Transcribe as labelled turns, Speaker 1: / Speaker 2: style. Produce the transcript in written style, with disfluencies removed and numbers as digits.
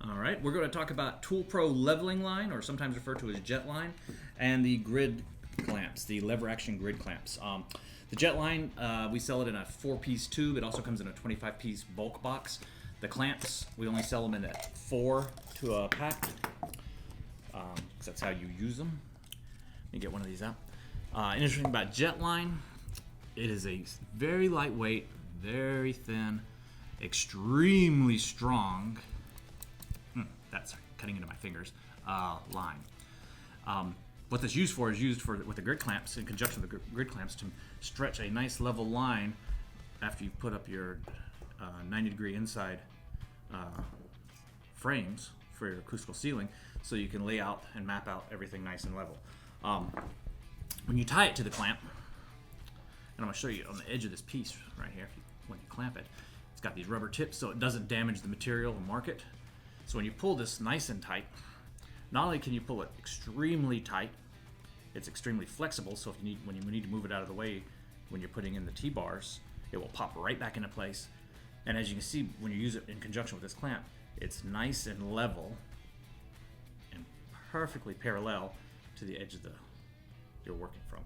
Speaker 1: All right, we're going to talk about Tool Pro leveling line, or sometimes referred to as jet line, and the grid clamps, the lever action grid clamps. The jet line, we sell it in a 4-piece tube. It also comes in a 25-piece bulk box. The clamps, we only sell them in a 4 to a pack, because that's how you use them. Let me get one of these out. Interesting about jet line, it is a very lightweight, very thin, extremely strong. That's cutting into my fingers. Line. What this used for is used for with the grid clamps, in conjunction with the grid clamps, to stretch a nice level line after you put up your 90-degree inside frames for your acoustical ceiling, so you can lay out and map out everything nice and level. When you tie it to the clamp, and I'm going to show you on the edge of this piece right here, when you clamp it, it's got these rubber tips so it doesn't damage the material and mark it. So when you pull this nice and tight, not only can you pull it extremely tight, it's extremely flexible, so if you need, when you need to move it out of the way when you're putting in the T-bars, it will pop right back into place. And as you can see, when you use it in conjunction with this clamp, it's nice and level and perfectly parallel to the edge of you're working from.